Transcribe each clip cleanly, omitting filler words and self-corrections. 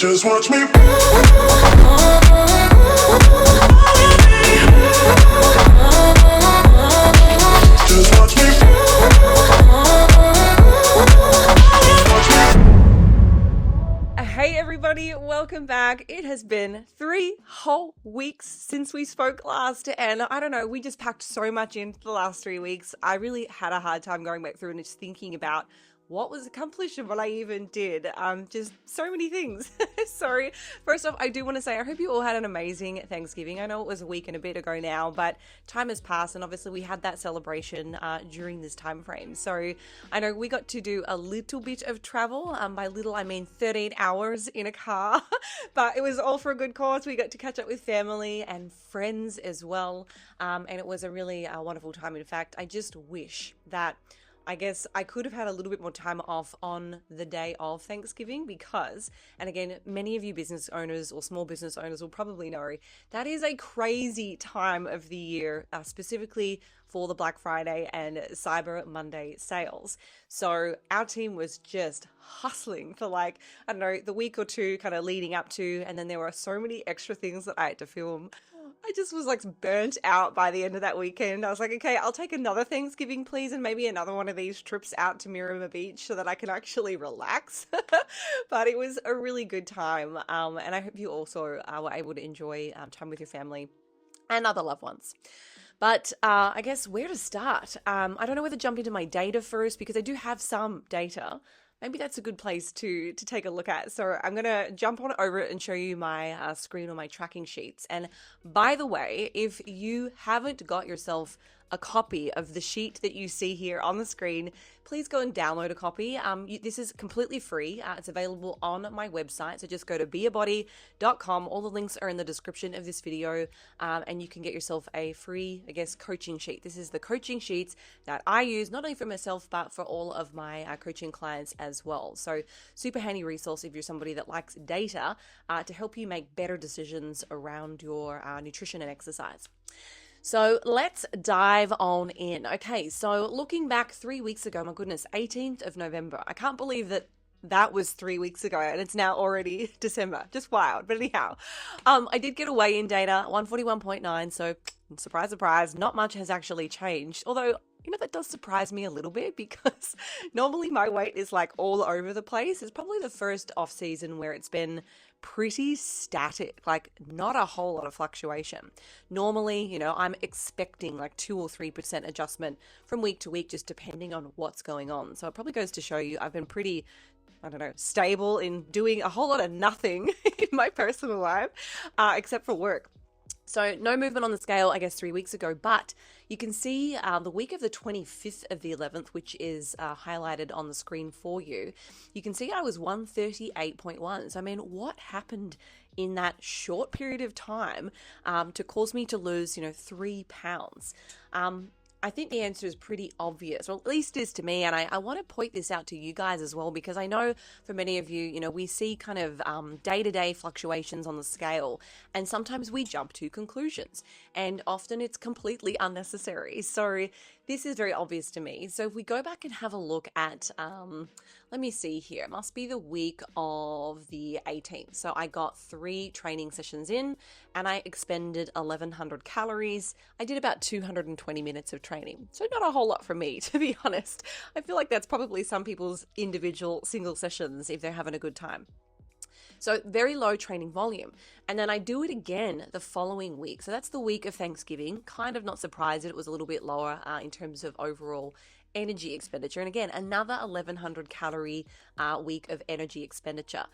Just watch me. Just watch me. Hey everybody, welcome back. It has been 3 whole weeks since we spoke last, and I don't know, we just packed so much into the last 3 weeks. I really had a hard time going back through and just thinking about what was accomplished and what I even did. Just so many things. Sorry. First off, I do want to say I hope you all had an amazing Thanksgiving. I know it was a week and a bit ago now, but time has passed, and obviously we had that celebration during this time frame. So I know we got to do a little bit of travel. By little, I mean 13 hours in a car, but it was all for a good cause. We got to catch up with family and friends as well, and it was a really wonderful time. In fact, I just wish that I guess I could have had a little bit more time off on the day of Thanksgiving because, and again, many of you business owners or small business owners will probably know, that is a crazy time of the year, specifically for the Black Friday and Cyber Monday sales. So our team was just hustling for I don't know, the week or two kind of leading up to, and then there were so many extra things that I had to film. I just was burnt out by the end of that weekend. I was like, okay, I'll take another Thanksgiving, please, and maybe another one of these trips out to Miramar Beach so that I can actually relax. But it was a really good time. And I hope you also were able to enjoy time with your family and other loved ones. But I guess where to start? I don't know whether to jump into my data first because I do have some data. Maybe that's a good place to take a look at. So I'm going to jump on over it and show you my screen or my tracking sheets. And by the way, if you haven't got yourself a copy of the sheet that you see here on the screen, please go and download a copy. This is completely free. It's available on my website. So just go to BiaBrain.com. All the links are in the description of this video, and you can get yourself a free, coaching sheet. This is the coaching sheets that I use, not only for myself, but for all of my coaching clients as well. So super handy resource if you're somebody that likes data to help you make better decisions around your nutrition and exercise. So let's dive on in. Okay, so looking back 3 weeks ago, my goodness, 18th of November. I can't believe that was 3 weeks ago and it's now already December. Just wild. But anyhow, I did get a weigh-in data, 141.9. So surprise, surprise, not much has actually changed. Although, that does surprise me a little bit because normally my weight is all over the place. It's probably the first off season where it's been pretty static, not a whole lot of fluctuation. Normally, I'm expecting 2 or 3% adjustment from week to week, just depending on what's going on. So it probably goes to show you I've been pretty, stable in doing a whole lot of nothing in my personal life, except for work. So no movement on the scale, 3 weeks ago, but you can see the week of the 25th of the 11th, which is highlighted on the screen for you. You can see I was 138.1. So, what happened in that short period of time to cause me to lose, 3 pounds? I think the answer is pretty obvious, or at least is to me, and I want to point this out to you guys as well, because I know for many of you, we see kind of day-to-day fluctuations on the scale, and sometimes we jump to conclusions, and often it's completely unnecessary. So this is very obvious to me. So if we go back and have a look at, let me see here, it must be the week of the 18th. So I got 3 training sessions in and I expended 1,100 calories. I did about 220 minutes of training. So not a whole lot for me, to be honest. I feel like that's probably some people's individual single sessions if they're having a good time. So very low training volume. And then I do it again the following week. So that's the week of Thanksgiving. Kind of not surprised that it was a little bit lower in terms of overall energy expenditure. And again, another 1,100 calorie week of energy expenditure.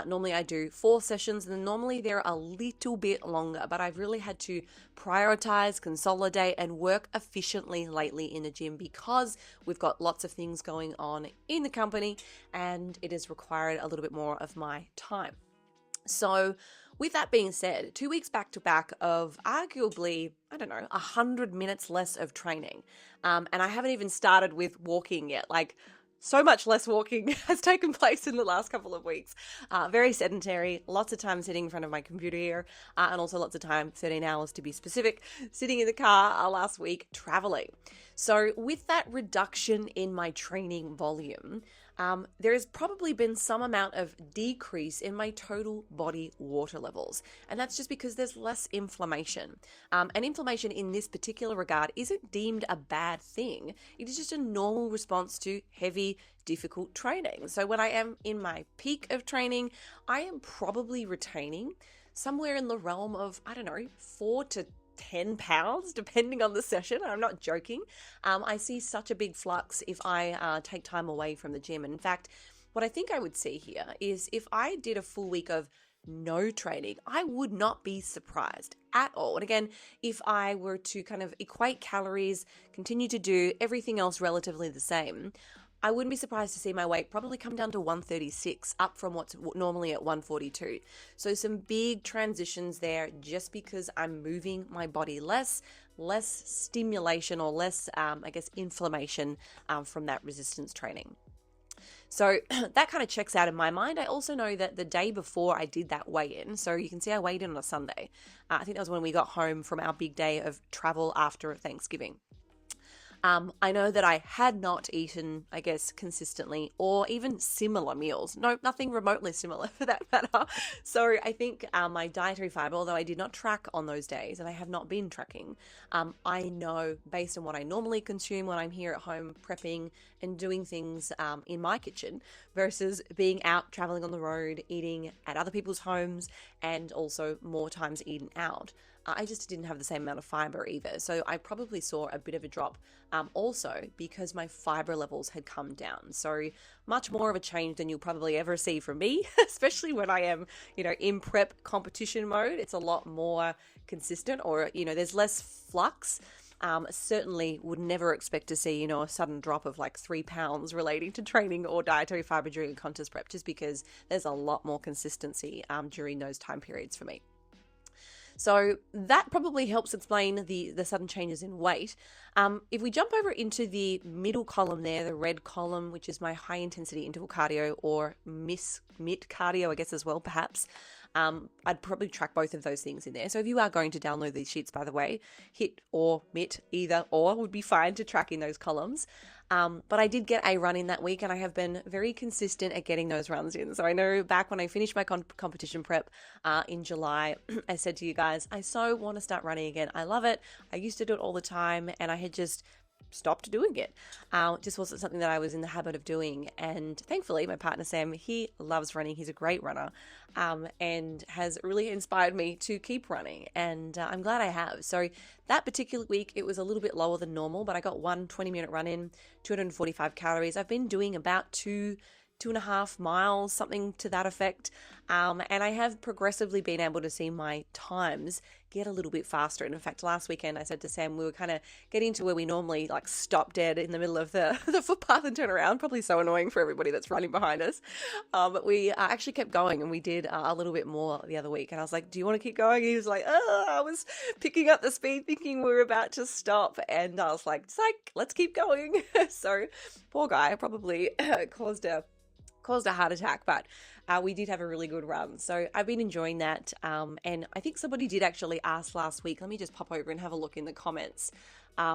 Normally I do 4 sessions and normally they're a little bit longer, but I've really had to prioritize, consolidate, and work efficiently lately in the gym because we've got lots of things going on in the company and it has required a little bit more of my time. So with that being said, 2 weeks back to back of arguably, 100 minutes less of training. And I haven't even started with walking yet. So much less walking has taken place in the last couple of weeks. Very sedentary, lots of time sitting in front of my computer here, and also lots of time, 13 hours to be specific, sitting in the car last week traveling. So with that reduction in my training volume, there has probably been some amount of decrease in my total body water levels. And that's just because there's less inflammation. And inflammation in this particular regard isn't deemed a bad thing. It is just a normal response to heavy, difficult training. So when I am in my peak of training, I am probably retaining somewhere in the realm of, 4 to 10 pounds, depending on the session. I'm not joking. I see such a big flux if I take time away from the gym. And in fact, what I think I would see here is if I did a full week of no training, I would not be surprised at all. And again, if I were to kind of equate calories, continue to do everything else relatively the same, I wouldn't be surprised to see my weight probably come down to 136, up from what's normally at 142. So some big transitions there just because I'm moving my body less stimulation or less, inflammation from that resistance training. So that kind of checks out in my mind. I also know that the day before I did that weigh-in, so you can see I weighed in on a Sunday. I think that was when we got home from our big day of travel after Thanksgiving. I know that I had not eaten, consistently or even similar meals. No, nothing remotely similar for that matter. So I think my dietary fiber, although I did not track on those days and I have not been tracking, I know based on what I normally consume when I'm here at home prepping and doing things in my kitchen versus being out traveling on the road, eating at other people's homes and also more times eating out. I just didn't have the same amount of fiber either. So I probably saw a bit of a drop also because my fiber levels had come down. So much more of a change than you'll probably ever see from me, especially when I am, in prep competition mode. It's a lot more consistent or, there's less flux. Certainly would never expect to see, a sudden drop of like 3 pounds relating to training or dietary fiber during a contest prep, just because there's a lot more consistency during those time periods for me. So that probably helps explain the sudden changes in weight. If we jump over into the middle column there, the red column, which is my high intensity interval cardio or MIT cardio, I guess as well, perhaps. I'd probably track both of those things in there. So if you are going to download these sheets, by the way, HIT or MIT, either or would be fine to track in those columns. But I did get a run in that week and I have been very consistent at getting those runs in. So I know back when I finished my competition prep in July, I said to you guys, I so want to start running again. I love it. I used to do it all the time and I had just stopped doing it. It just wasn't something that I was in the habit of doing. And thankfully, my partner Sam, he loves running. He's a great runner and has really inspired me to keep running. And I'm glad I have. So that particular week, it was a little bit lower than normal, but I got one 20-minute run in, 245 calories. I've been doing about 2.5 miles, something to that effect. And I have progressively been able to see my times get a little bit faster. And in fact, last weekend I said to Sam, we were kind of getting to where we normally like stop dead in the middle of the footpath and turn around. Probably so annoying for everybody that's running behind us. But we actually kept going and we did a little bit more the other week. And I was like, do you want to keep going? And he was like, I was picking up the speed thinking we were about to stop. And I was like, psych, let's keep going. So poor guy probably caused a heart attack, but we did have a really good run. So I've been enjoying that. And I think somebody did actually ask last week, let me just pop over and have a look in the comments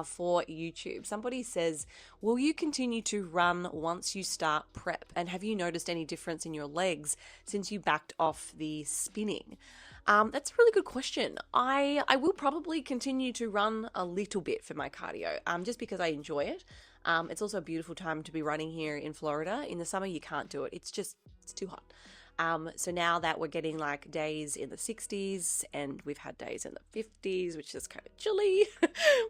for YouTube. Somebody says, will you continue to run once you start prep? And have you noticed any difference in your legs since you backed off the spinning? That's a really good question. I will probably continue to run a little bit for my cardio, just because I enjoy it. It's also a beautiful time to be running here in Florida. In the summer, you can't do it. It's too hot. So now that we're getting like days in the 60s and we've had days in the 50s, which is kind of chilly,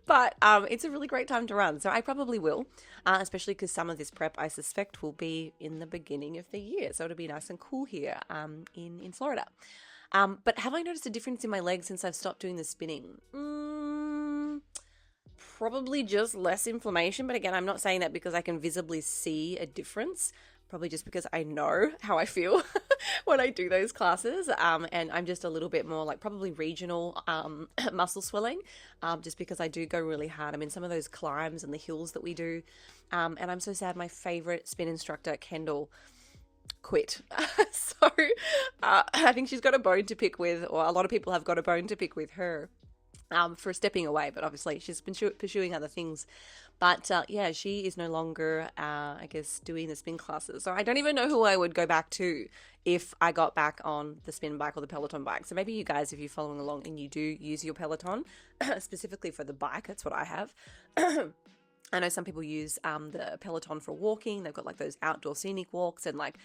but it's a really great time to run. So I probably will, especially because some of this prep I suspect will be in the beginning of the year. So it'll be nice and cool here in Florida. But have I noticed a difference in my legs since I've stopped doing the spinning? Probably just less inflammation. But again, I'm not saying that because I can visibly see a difference. Probably just because I know how I feel when I do those classes. And I'm just a little bit more like probably regional muscle swelling, just because I do go really hard. I'm in some of those climbs and the hills that we do. And I'm so sad my favorite spin instructor, Kendall, quit. So I think she's got a bone to pick with, or a lot of people have got a bone to pick with her for stepping away, but obviously she's been pursuing other things. But yeah, she is no longer, I guess, doing the spin classes. So I don't even know who I would go back to if I got back on the spin bike or the Peloton bike. So maybe you guys, if you're following along and you do use your Peloton, specifically for the bike, that's what I have. I know some people use the Peloton for walking. They've got like those outdoor scenic walks and like,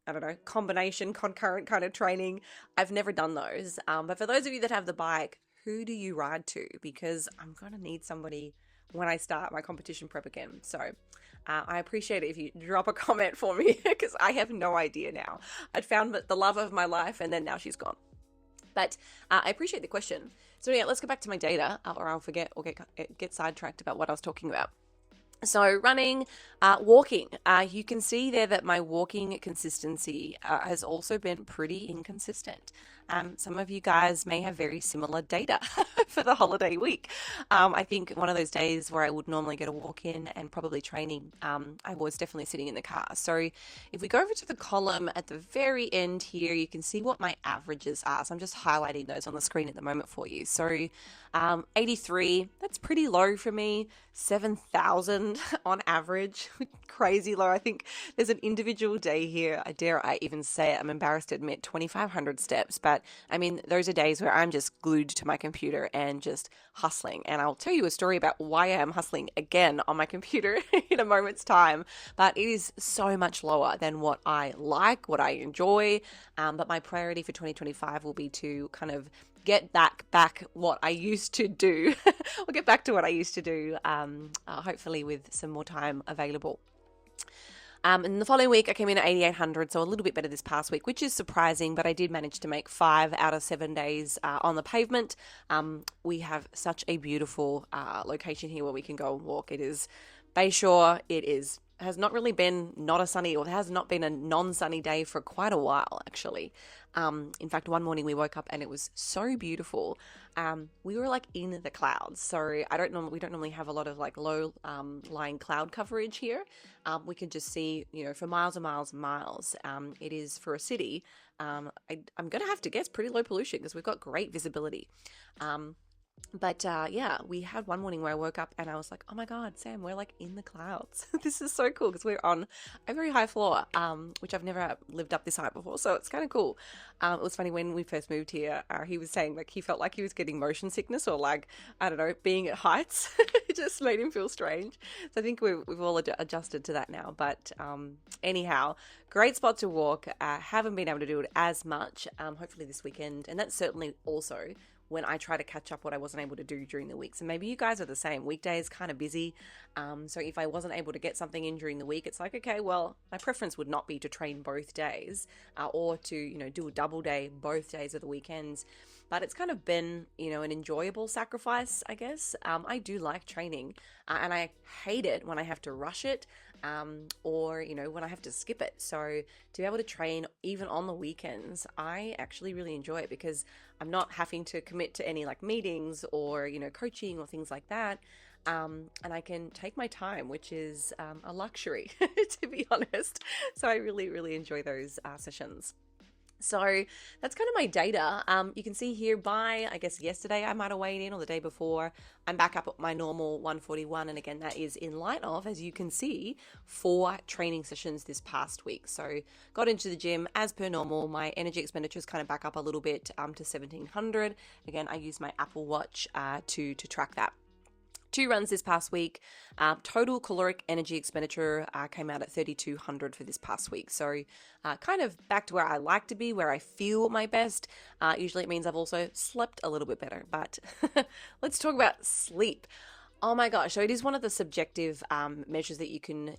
I don't know, combination, concurrent kind of training. I've never done those. But for those of you that have the bike, who do you ride to? Because I'm going to need somebody when I start my competition prep again. So I appreciate it if you drop a comment for me because I have no idea now. I'd found the love of my life and then now she's gone. But I appreciate the question. So yeah, let's go back to my data or I'll forget or get sidetracked about what I was talking about. So running, walking, you can see there that my walking consistency has also been pretty inconsistent. Some of you guys may have very similar data for the holiday week. I think one of those days where I would normally get a walk in and probably training, I was definitely sitting in the car. So if we go over to the column at the very end here, you can see what my averages are. So I'm just highlighting those on the screen at the moment for you. So 83, that's pretty low for me. 7,000 on average, crazy low. I think there's an individual day here, dare I even say it, I'm embarrassed to admit, 2,500 steps. But I mean, those are days where I'm just glued to my computer and just hustling. And I'll tell you a story about why I am hustling again on my computer in a moment's time. But it is so much lower than what I like, what I enjoy. But my priority for 2025 will be to kind of get back what I used to do. I'll get back to what I used to do, hopefully with some more time available. And the following week, I came in at 8,800, so a little bit better this past week, which is surprising, but I did manage to make 5 out of 7 days on the pavement. We have such a beautiful location here where we can go and walk. It is Bayshore. Has not really been not a sunny, or has not been a non-sunny day for quite a while, actually. In fact, one morning we woke up and it was so beautiful. We were like in the clouds. So we don't normally have a lot of like low lying cloud coverage here. We can just see, for miles and miles and miles. It is for a city. I'm going to have to guess pretty low pollution because we've got great visibility. But yeah, we had one morning where I woke up and I was like, oh my God, Sam, we're like in the clouds. This is so cool because we're on a very high floor, which I've never lived up this high before. So it's kind of cool. It was funny when we first moved here, he was saying like he felt like he was getting motion sickness or like, I don't know, being at heights. It just made him feel strange. So I think we've all adjusted to that now. But anyhow, great spot to walk. Haven't been able to do it as much, hopefully this weekend. And that's certainly also when I try to catch up what I wasn't able to do during the week. So maybe you guys are the same. Weekdays kind of busy. So if I wasn't able to get something in during the week, it's like, okay, well, my preference would not be to train both days or to, do a double day both days of the weekends. But it's kind of been, an enjoyable sacrifice, I guess. I do like training and I hate it when I have to rush it or, when I have to skip it. So to be able to train even on the weekends, I actually really enjoy it because I'm not having to commit to any like meetings or, coaching or things like that. And I can take my time, which is a luxury, to be honest. So I really, really enjoy those sessions. So that's kind of my data. You can see here by, I guess, yesterday I might have weighed in or the day before. I'm back up at my normal 141. And again, that is in light of, as you can see, 4 training sessions this past week. So got into the gym as per normal. My energy expenditure is kind of back up a little bit to 1,700. Again, I use my Apple Watch to track that. 2 runs this past week. Total caloric energy expenditure came out at 3,200 for this past week. So kind of back to where I like to be, where I feel my best. Usually it means I've also slept a little bit better. But let's talk about sleep. Oh my gosh. So it is one of the subjective measures that you can,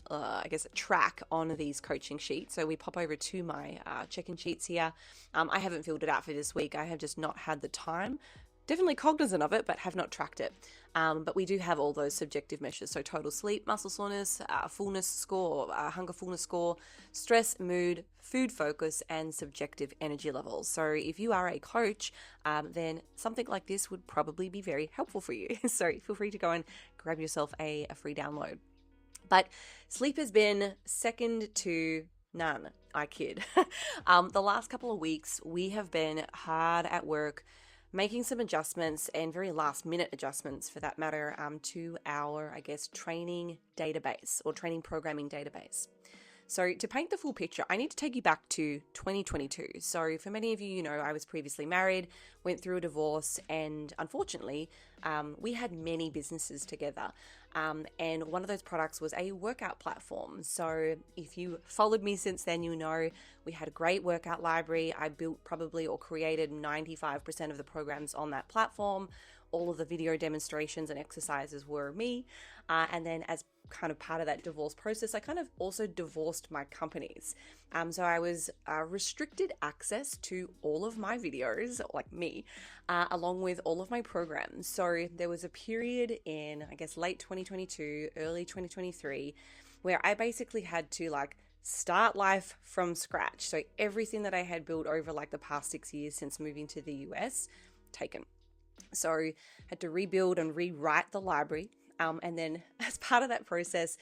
track on these coaching sheets. So we pop over to my check-in sheets here. I haven't filled it out for this week. I have just not had the time. Definitely cognizant of it, but have not tracked it. But we do have all those subjective measures. So total sleep, muscle soreness, fullness score, hunger fullness score, stress, mood, food focus, and subjective energy levels. So if you are a coach, then something like this would probably be very helpful for you. So feel free to go and grab yourself a free download. But sleep has been second to none. I kid. The last couple of weeks, we have been hard at work making some adjustments, and very last minute adjustments for that matter, to our, training database or training programming database. So to paint the full picture, I need to take you back to 2022. So for many of you, I was previously married, went through a divorce, and unfortunately, we had many businesses together. And one of those products was a workout platform. So if you followed me since then, we had a great workout library. I built probably or created 95% of the programs on that platform. All of the video demonstrations and exercises were me. And then as kind of part of that divorce process, I kind of also divorced my companies. So I was restricted access to all of my videos, like me, along with all of my programs. So there was a period in, late 2022, early 2023, where I basically had to start life from scratch. So everything that I had built over the past 6 years since moving to the US, taken. So had to rebuild and rewrite the library. And then as part of that process,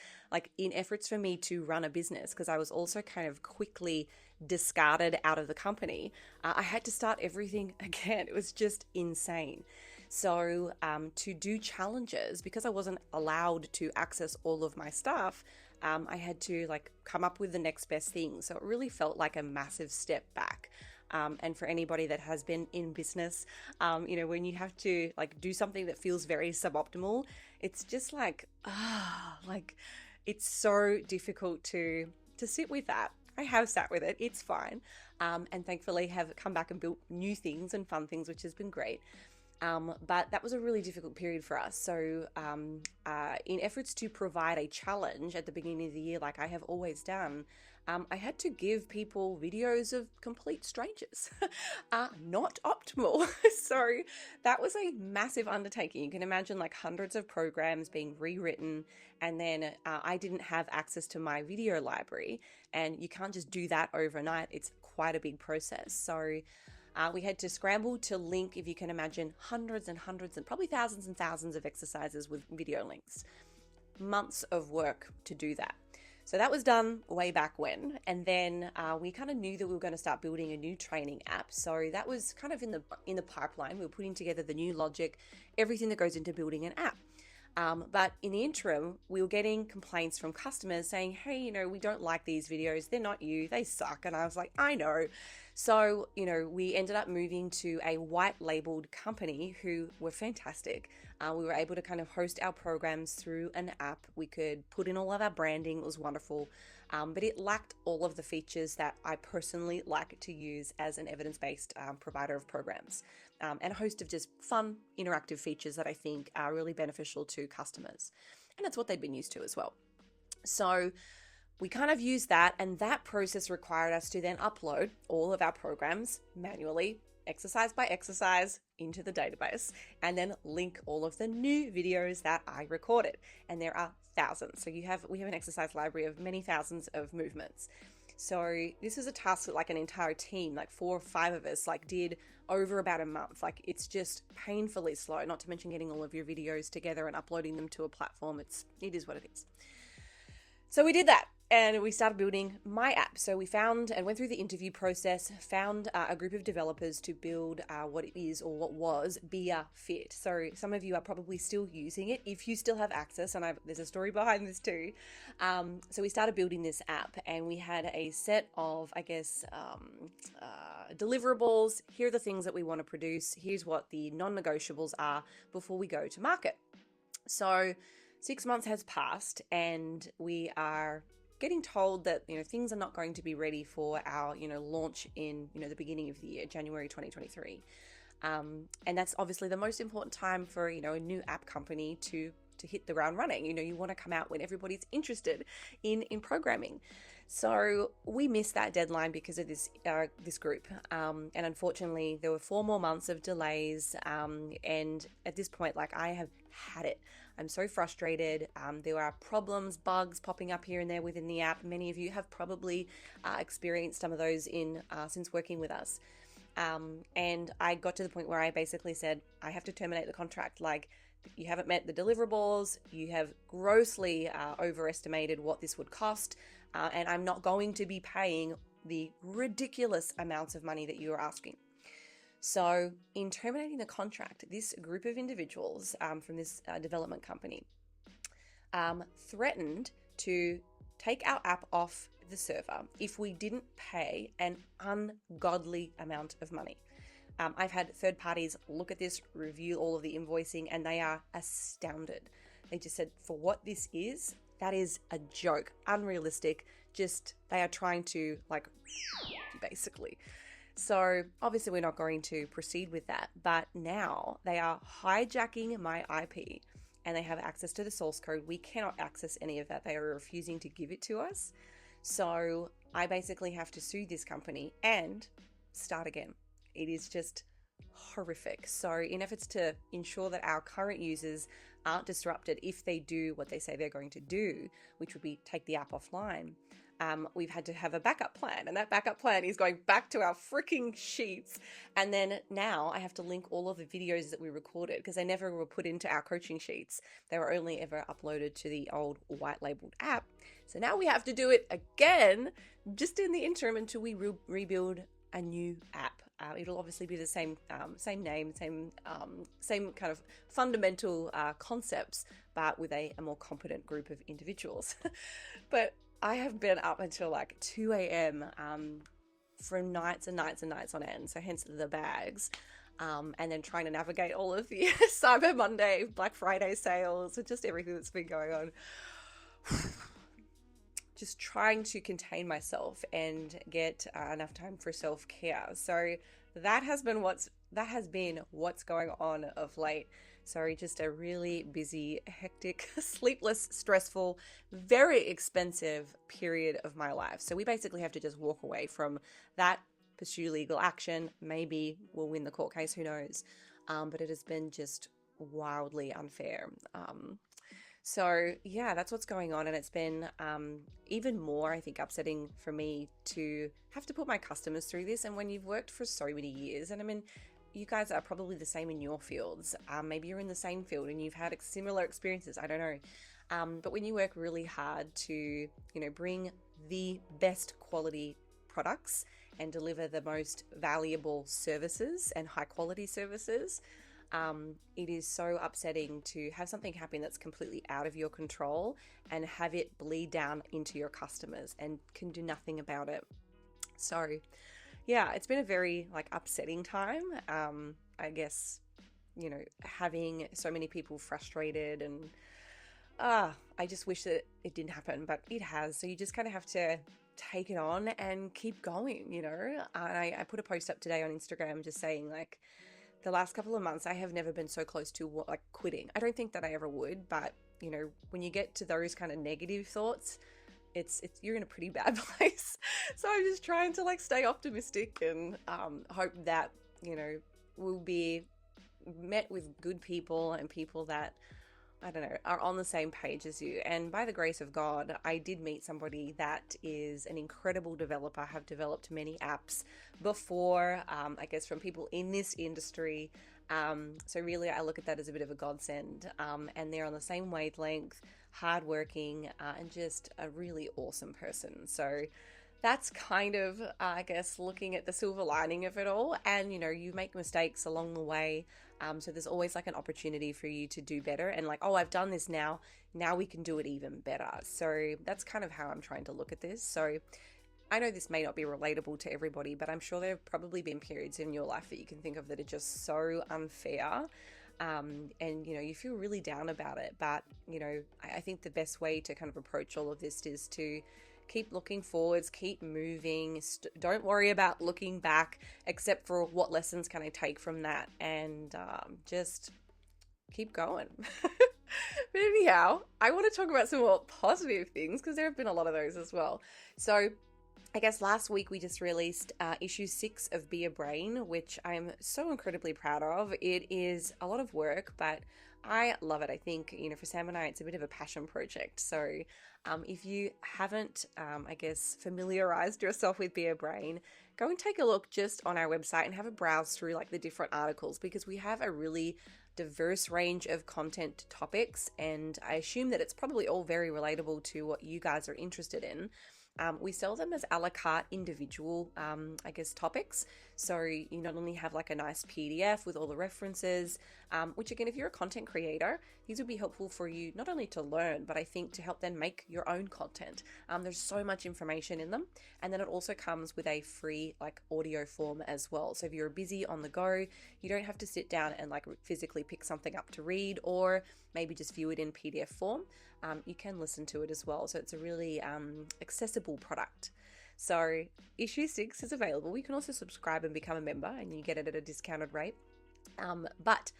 in efforts for me to run a business, because I was also kind of quickly discarded out of the company, I had to start everything again. It was just insane. So to do challenges, because I wasn't allowed to access all of my stuff, I had to come up with the next best thing. So it really felt like a massive step back. And for anybody that has been in business, when you have to do something that feels very suboptimal, it's just it's so difficult to sit with that. I have sat with it. It's fine. And thankfully have come back and built new things and fun things, which has been great. But that was a really difficult period for us. So in efforts to provide a challenge at the beginning of the year, like I have always done, I had to give people videos of complete strangers. Not optimal. So that was a massive undertaking. You can imagine hundreds of programs being rewritten, and then I didn't have access to my video library, and you can't just do that overnight. It's quite a big process. So we had to scramble to link, if you can imagine, hundreds and hundreds and probably thousands and thousands of exercises with video links. Months of work to do that. So that was done way back when. And then we kind of knew that we were going to start building a new training app. So that was kind of in the pipeline. We were putting together the new logic, everything that goes into building an app. But in the interim, we were getting complaints from customers saying, hey, we don't like these videos. They're not you. They suck. And I was like, I know. So, we ended up moving to a white labeled company who were fantastic. We were able to kind of host our programs through an app. We could put in all of our branding. It was wonderful. But it lacked all of the features that I personally like to use as an evidence-based provider of programs, and a host of just fun, interactive features that I think are really beneficial to customers. And that's what they'd been used to as well. So we kind of used that, and that process required us to then upload all of our programs manually, exercise by exercise, into the database, and then link all of the new videos that I recorded. And there are thousands. So we have an exercise library of many thousands of movements. So this is a task that an entire team, 4 or 5 of us, did over about a month. It's just painfully slow, not to mention getting all of your videos together and uploading them to a platform. It is what it is. So we did that, and we started building my app. So we found and went through the interview process, found a group of developers to build what it is, or what was, BiaFit. So some of you are probably still using it if you still have access, and there's a story behind this too. So we started building this app, and we had a set of, deliverables. Here are the things that we want to produce. Here's what the non-negotiables are before we go to market. So 6 months has passed, and we are getting told that things are not going to be ready for our launch in the beginning of the year, January 2023, and that's obviously the most important time for a new app company to hit the ground running. You want to come out when everybody's interested in programming. So we missed that deadline because of this group, and unfortunately there were 4 more months of delays, and at this point I have had it. I'm so frustrated. There are problems, bugs popping up here and there within the app. Many of you have probably experienced some of those since working with us. And I got to the point where I basically said, I have to terminate the contract. You haven't met the deliverables. You have grossly overestimated what this would cost. And I'm not going to be paying the ridiculous amounts of money that you are asking. So, in terminating the contract, this group of individuals from this development company threatened to take our app off the server if we didn't pay an ungodly amount of money. I've had third parties look at this, review all of the invoicing, and they are astounded. They just said, for what this is, that is a joke, unrealistic. Just they are trying to basically. So obviously we're not going to proceed with that, but now they are hijacking my IP and they have access to the source code. We cannot access any of that. They are refusing to give it to us. So I basically have to sue this company and start again. It is just horrific. So in efforts to ensure that our current users aren't disrupted if they do what they say they're going to do, which would be take the app offline, we've had to have a backup plan, and that backup plan is going back to our freaking sheets. And then now I have to link all of the videos that we recorded because they never were put into our coaching sheets. They were only ever uploaded to the old white labeled app. So now we have to do it again, just in the interim until we rebuild a new app. It'll obviously be the same name, same kind of fundamental concepts, but with a more competent group of individuals. But I have been up until 2 a.m. For nights and nights and nights on end. So hence the bags. And then trying to navigate all of the Cyber Monday, Black Friday sales, and just everything that's been going on. Just trying to contain myself and get enough time for self-care. So that has been what's going on of late. Sorry, just a really busy, hectic, sleepless, stressful, very expensive period of my life. So we basically have to just walk away from that, pursue legal action. Maybe we'll win the court case, who knows? But it has been just wildly unfair. So yeah, that's what's going on. And it's been even more, I think, upsetting for me to have to put my customers through this. And when you've worked for so many years, and I mean, you guys are probably the same in your fields. Maybe you're in the same field and you've had similar experiences. I don't know. But when you work really hard to, bring the best quality products and deliver the most valuable services and high quality services, it is so upsetting to have something happen that's completely out of your control and have it bleed down into your customers and can do nothing about it. So yeah, it's been a very upsetting time. I guess, having so many people frustrated and I just wish that it didn't happen, but it has. So you just kind of have to take it on and keep going, And I put a post up today on Instagram just saying the last couple of months, I have never been so close to quitting. I don't think that I ever would, but when you get to those kind of negative thoughts, you're in a pretty bad place. So I'm just trying to stay optimistic and hope that we'll be met with good people and people that are on the same page as you. And by the grace of God, I did meet somebody that is an incredible developer, have developed many apps before, I guess from people in this industry. So really I look at that as a bit of a godsend. And they're on the same wavelength, hardworking, and just a really awesome person. So that's kind of, I guess, looking at the silver lining of it all. And, you make mistakes along the way. So there's always an opportunity for you to do better and I've done this now we can do it even better. So that's kind of how I'm trying to look at this. So I know this may not be relatable to everybody, but I'm sure there have probably been periods in your life that you can think of that are just so unfair. And, you feel really down about it. But, I think the best way to kind of approach all of this is to keep looking forwards, keep moving. Don't worry about looking back, except for what lessons can I take from that, and just keep going. But anyhow, I want to talk about some more positive things because there have been a lot of those as well. So I guess last week we just released issue 6 of BiaBrain, which I'm so incredibly proud of. It is a lot of work, but I love it. I think, for Sam and I, it's a bit of a passion project. So if you haven't, I guess, familiarized yourself with BiaBrain, go and take a look just on our website and have a browse through the different articles, because we have a really diverse range of content topics. And I assume that it's probably all very relatable to what you guys are interested in. We sell them as a la carte individual, I guess, topics. So you not only have like a nice PDF with all the references, which again, if you're a content creator, these would be helpful for you not only to learn, but I think to help then make your own content. There's so much information in them. And then it also comes with a free like audio form as well. So if you're busy on the go, you don't have to sit down and like physically pick something up to read, or maybe just view it in PDF form. You can listen to it as well. So it's a really accessible product. So issue 6 is available. You can also subscribe and become a member, and you get it at a discounted rate. But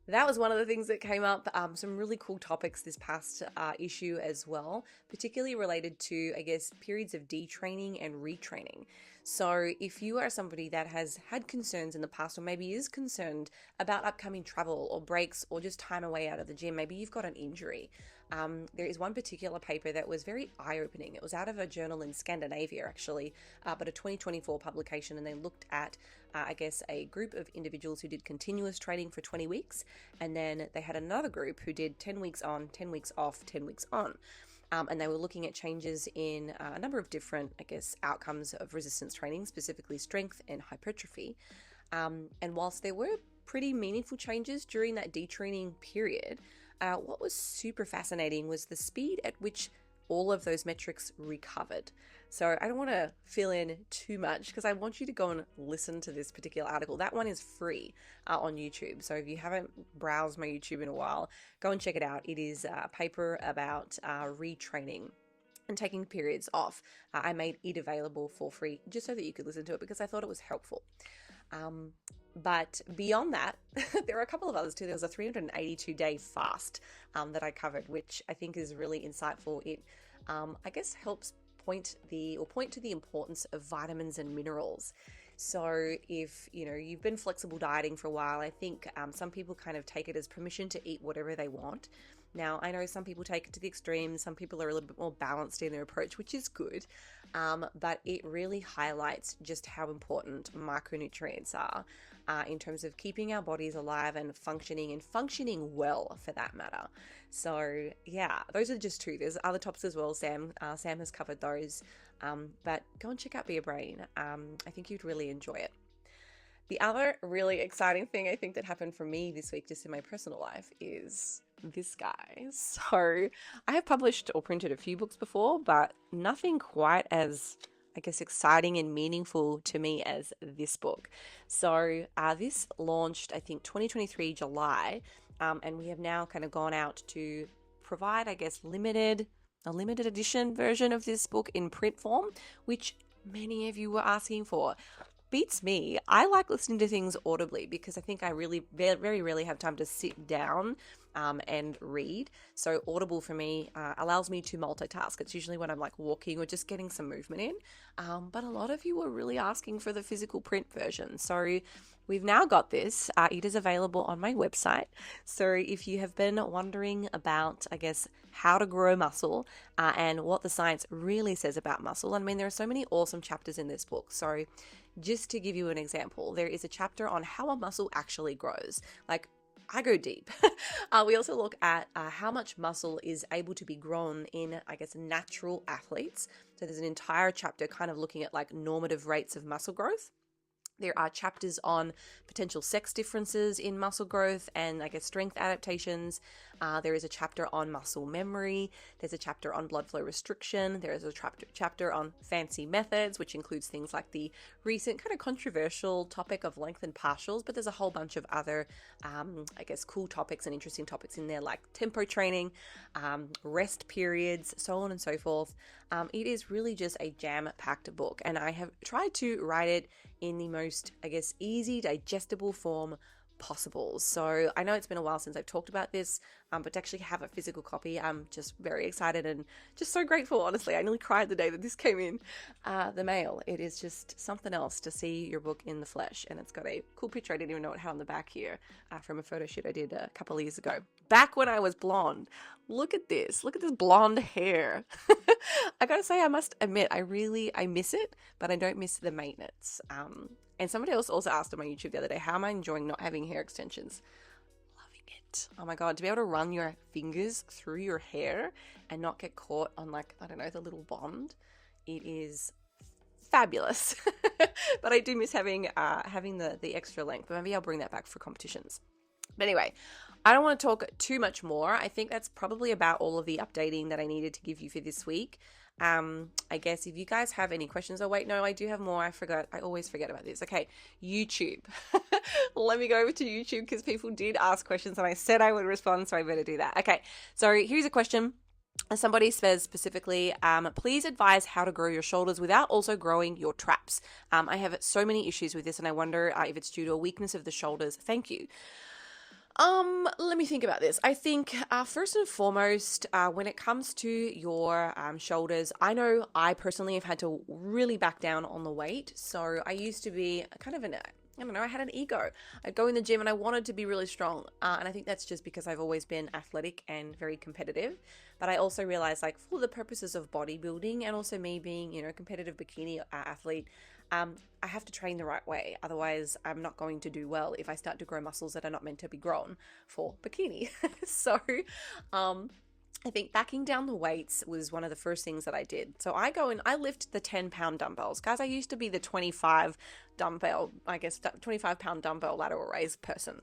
that was one of the things that came up. Some really cool topics this past issue as well, particularly related to, I guess, periods of detraining and retraining. So if you are somebody that has had concerns in the past, or maybe is concerned about upcoming travel or breaks or just time away out of the gym, maybe you've got an injury. There is one particular paper that was very eye-opening. It was out of a journal in Scandinavia, actually, but a 2024 publication, and they looked at, I guess, a group of individuals who did continuous training for 20 weeks, and then they had another group who did 10 weeks on, 10 weeks off, 10 weeks on. And they were looking at changes in a number of different, I guess, outcomes of resistance training, specifically strength and hypertrophy. And whilst there were pretty meaningful changes during that detraining period, what was super fascinating was the speed at which all of those metrics recovered. So I don't want to fill in too much because I want you to go and listen to this particular article. That one is free on YouTube. So if you haven't browsed my YouTube in a while, go and check it out. It is a paper about retraining and taking periods off. I made it available for free just so that you could listen to it because I thought it was helpful. But beyond that, there are a couple of others too. There was a 382-day fast that I covered, which I think is really insightful. It, I guess, helps point to the importance of vitamins and minerals. So if, you've been flexible dieting for a while, I think some people kind of take it as permission to eat whatever they want. Now, I know some people take it to the extreme. Some people are a little bit more balanced in their approach, which is good. But it really highlights just how important micronutrients are in terms of keeping our bodies alive and functioning well for that matter. So yeah, those are just two. There's other topics as well. Sam has covered those. But go and check out BiaBrain. I think you'd really enjoy it. The other really exciting thing I think that happened for me this week, just in my personal life, is this guy. So I have published or printed a few books before, but nothing quite as, I guess, exciting and meaningful to me as this book. So this launched, I think, 2023 July, and we have now kind of gone out to provide, I guess, a limited edition version of this book in print form, which many of you were asking for. Beats me. I like listening to things audibly because I think I really very rarely have time to sit down and read. So Audible for me allows me to multitask. It's usually when I'm like walking or just getting some movement in. But a lot of you were really asking for the physical print version. So we've now got this. It is available on my website. So if you have been wondering about, I guess, how to grow muscle and what the science really says about muscle, I mean, there are so many awesome chapters in this book. So just to give you an example, there is a chapter on how a muscle actually grows. Like, I go deep. We also look at how much muscle is able to be grown in, I guess, natural athletes. So there's an entire chapter kind of looking at like normative rates of muscle growth. There are chapters on potential sex differences in muscle growth and, I guess, strength adaptations. There is a chapter on muscle memory. There's a chapter on blood flow restriction. There is a chapter on fancy methods, which includes things like the recent kind of controversial topic of lengthened partials, but there's a whole bunch of other, I guess, cool topics and interesting topics in there, like tempo training, rest periods, so on and so forth. It is really just a jam-packed book, and I have tried to write it in the most, I guess, easy, digestible form possible. So I know it's been a while since I've talked about this, but to actually have a physical copy, I'm just very excited and just so grateful, honestly. I nearly cried the day that this came in the mail. It is just something else to see your book in the flesh, and it's got a cool picture I didn't even know it had on the back here from a photo shoot I did a couple of years ago, back when I was blonde. Look at this blonde hair. I gotta say, I must admit, I miss it, but I don't miss the maintenance. And somebody else also asked on my YouTube the other day, how am I enjoying not having hair extensions? Loving it. Oh my God, to be able to run your fingers through your hair and not get caught on, like, I don't know, the little bond. It is fabulous. But I do miss having the extra length. But maybe I'll bring that back for competitions. But anyway, I don't want to talk too much more. I think that's probably about all of the updating that I needed to give you for this week. I guess if you guys have any questions, oh wait, no, I do have more. I forgot. I always forget about this. Okay, YouTube. Let me go over to YouTube because people did ask questions and I said I would respond, so I better do that. Okay, so here's a question. Somebody says specifically, please advise how to grow your shoulders without also growing your traps. I have so many issues with this and I wonder if it's due to a weakness of the shoulders. Thank you. Let me think about this. I think first and foremost, when it comes to your shoulders, I know I personally have had to really back down on the weight. So I used to be kind of I don't know, I had an ego. I'd go in the gym and I wanted to be really strong. And I think that's just because I've always been athletic and very competitive. But I also realized, like, for the purposes of bodybuilding and also me being, a competitive bikini athlete, I have to train the right way. Otherwise, I'm not going to do well if I start to grow muscles that are not meant to be grown for bikini. So, I think backing down the weights was one of the first things that I did. So I go and I lift the 10-pound dumbbells. Guys, I used to be the 25 pound dumbbell lateral raise person.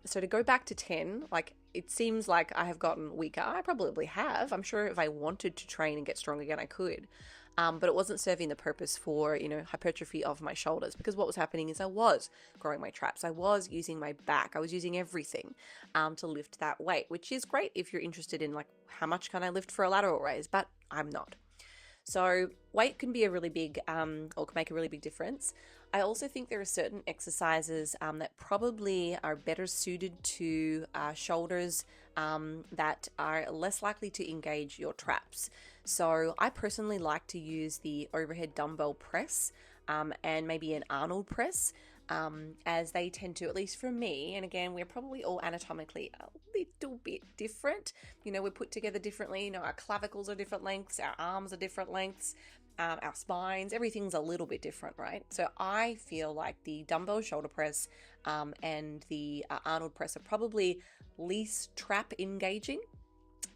So to go back to 10, like, it seems like I have gotten weaker. I probably have. I'm sure if I wanted to train and get strong again, I could. But it wasn't serving the purpose for, hypertrophy of my shoulders, because what was happening is I was growing my traps. I was using my back. I was using everything to lift that weight, which is great if you're interested in, like, how much can I lift for a lateral raise, but I'm not. So weight can be a really big, or can make a really big difference. I also think there are certain exercises that probably are better suited to shoulders that are less likely to engage your traps. So I personally like to use the overhead dumbbell press and maybe an Arnold press, as they tend to, at least for me, and again, we're probably all anatomically a little bit different. We're put together differently. Our clavicles are different lengths, our arms are different lengths, our spines, everything's a little bit different, right? So I feel like the dumbbell shoulder press and the Arnold press are probably least trap engaging.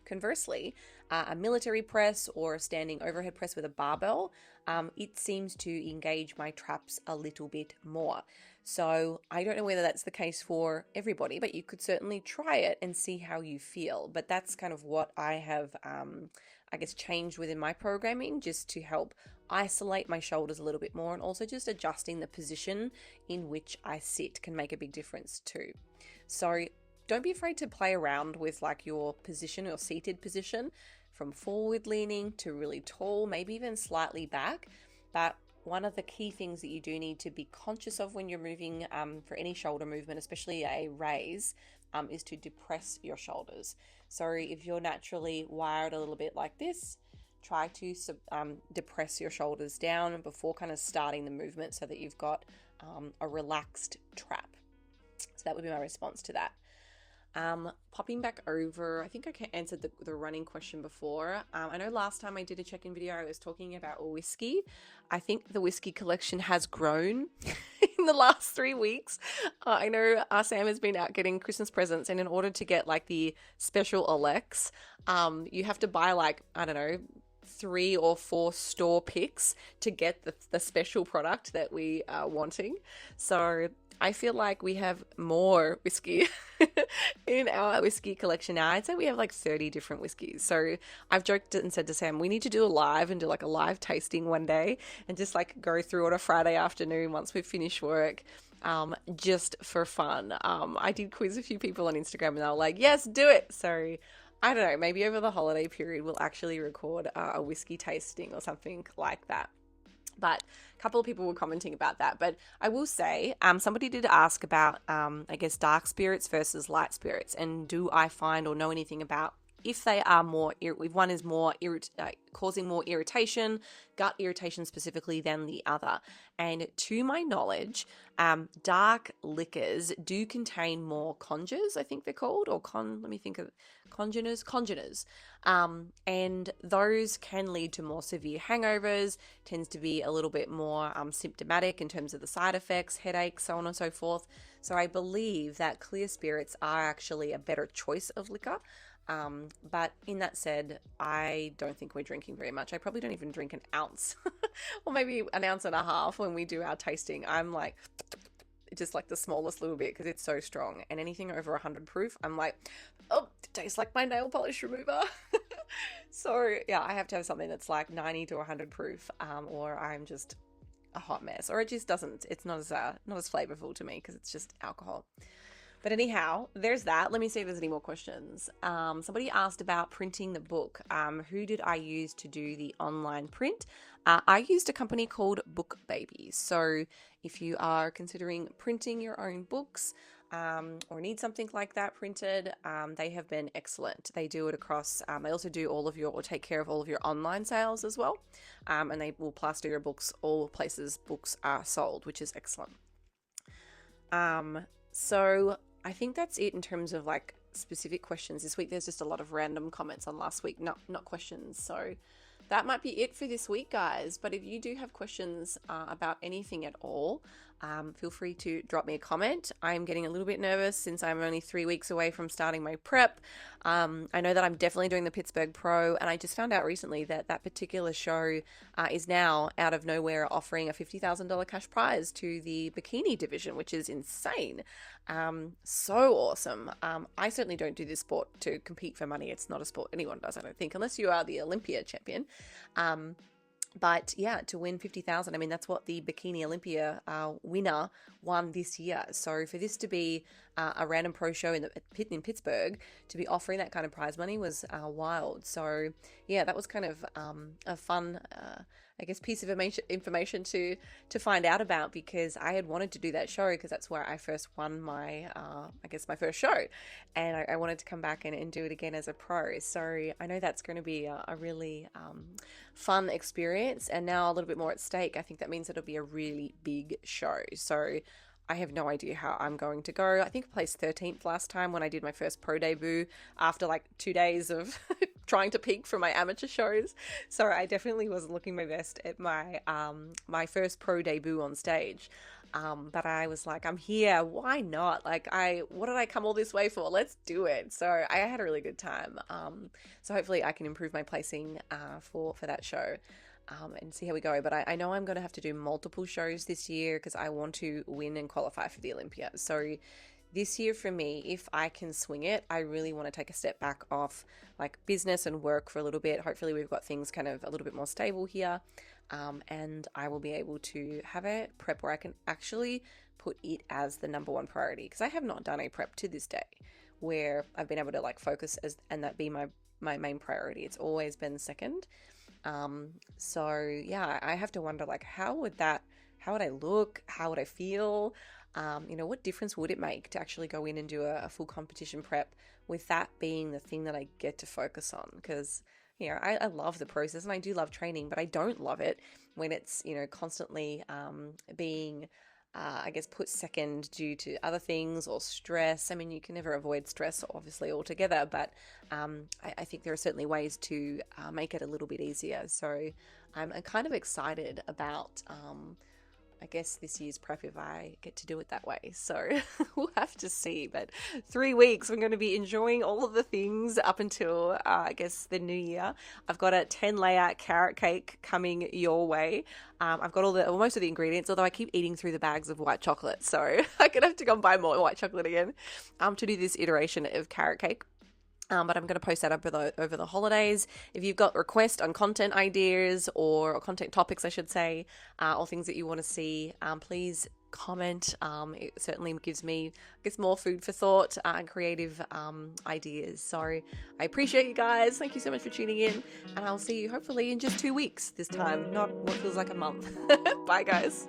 Conversely, a military press or a standing overhead press with a barbell, it seems to engage my traps a little bit more. So I don't know whether that's the case for everybody, but you could certainly try it and see how you feel. But that's kind of what I have, changed within my programming, just to help isolate my shoulders a little bit more, and also just adjusting the position in which I sit can make a big difference too. So don't be afraid to play around with, like, your position or seated position, from forward leaning to really tall, maybe even slightly back. But one of the key things that you do need to be conscious of when you're moving for any shoulder movement, especially a raise, is to depress your shoulders. So if you're naturally wired a little bit like this, try to depress your shoulders down before kind of starting the movement so that you've got a relaxed trap. So that would be my response to that. Popping back over, I think I answered the running question before. I know last time I did a check-in video, I was talking about whiskey. I think the whiskey collection has grown in the last 3 weeks. I know Sam has been out getting Christmas presents, and in order to get, like, the special Alex, you have to buy, like, I don't know, 3 or 4 store picks to get the special product that we are wanting. So I feel like we have more whiskey in our whiskey collection now. I'd say we have like 30 different whiskeys. So I've joked and said to Sam, we need to do a live and do like a live tasting one day and just like go through on a Friday afternoon once we've finished work, just for fun. I did quiz a few people on Instagram and they were like, yes, do it. So I don't know, maybe over the holiday period, we'll actually record a whiskey tasting or something like that. But a couple of people were commenting about that. But I will say, somebody did ask about, dark spirits versus light spirits. And do I find or know anything about if they are if one is more causing more irritation, gut irritation specifically, than the other. And to my knowledge, dark liquors do contain more congeners, I think they're called, or congeners. And those can lead to more severe hangovers, tends to be a little bit more symptomatic in terms of the side effects, headaches, so on and so forth. So I believe that clear spirits are actually a better choice of liquor. But in that said, I don't think we're drinking very much. I probably don't even drink an ounce or maybe an ounce and a half when we do our tasting. I'm like, just like the smallest little bit because it's so strong. And anything over 100 proof, I'm like, oh, it tastes like my nail polish remover. So yeah, I have to have something that's like 90 to 100 proof, or I'm just a hot mess, or it just doesn't, it's not as flavorful to me because it's just alcohol. But anyhow, there's that. Let me see if there's any more questions. Somebody asked about printing the book. Who did I use to do the online print? I used a company called Book Baby. So if you are considering printing your own books, or need something like that printed, they have been excellent. They do it across, they also do or take care of all of your online sales as well. And they will plaster your books all places books are sold, which is excellent. So I think that's it in terms of like specific questions this week. There's just a lot of random comments on last week, not questions. So that might be it for this week, guys. But if you do have questions about anything at all, feel free to drop me a comment. I'm getting a little bit nervous since I'm only 3 weeks away from starting my prep. I know that I'm definitely doing the Pittsburgh Pro, and I just found out recently that that particular show is now out of nowhere offering a $50,000 cash prize to the bikini division, which is insane. So awesome. I certainly don't do this sport to compete for money. It's not a sport anyone does, I don't think, unless you are the Olympia champion. But yeah, to win 50,000, I mean, that's what the Bikini Olympia winner won this year. So for this to be a random pro show in Pittsburgh, to be offering that kind of prize money was wild. So yeah, that was kind of a fun, I guess, piece of information to find out about, because I had wanted to do that show because that's where I first won my, I guess, my first show. And I wanted to come back and do it again as a pro. So I know that's going to be a really fun experience, and now a little bit more at stake. I think that means it'll be a really big show. So I have no idea how I'm going to go. I think I placed 13th last time when I did my first pro debut after like 2 days of trying to peak for my amateur shows. So I definitely wasn't looking my best at my my first pro debut on stage. But I was like, I'm here. Why not? Like, what did I come all this way for? Let's do it. So I had a really good time. So hopefully I can improve my placing for that show. And see how we go. But I know I'm going to have to do multiple shows this year because I want to win and qualify for the Olympia. So this year for me, if I can swing it, I really want to take a step back off like business and work for a little bit. Hopefully we've got things kind of a little bit more stable here. And I will be able to have a prep where I can actually put it as the number one priority, because I have not done a prep to this day where I've been able to like focus and that be my main priority. It's always been second. So yeah, I have to wonder like, how would I look? How would I feel? What difference would it make to actually go in and do a full competition prep with that being the thing that I get to focus on? Because, I love the process and I do love training, but I don't love it when it's, constantly, being, I guess, put second due to other things or stress. I mean, you can never avoid stress, obviously, altogether, but I think there are certainly ways to make it a little bit easier. So I'm kind of excited about, I guess, this year's prep if I get to do it that way. So we'll have to see. But 3 weeks, I'm going to be enjoying all of the things up until, I guess, the new year. I've got a 10-layer carrot cake coming your way. I've got most of the ingredients, although I keep eating through the bags of white chocolate. So I'm going to have to go and buy more white chocolate again to do this iteration of carrot cake. But I'm going to post that up over the holidays. If you've got requests on content ideas or content topics, I should say, or things that you want to see, please comment. It certainly gives me, I guess, more food for thought and creative ideas. So I appreciate you guys. Thank you so much for tuning in. And I'll see you hopefully in just 2 weeks this time, not what feels like a month. Bye, guys.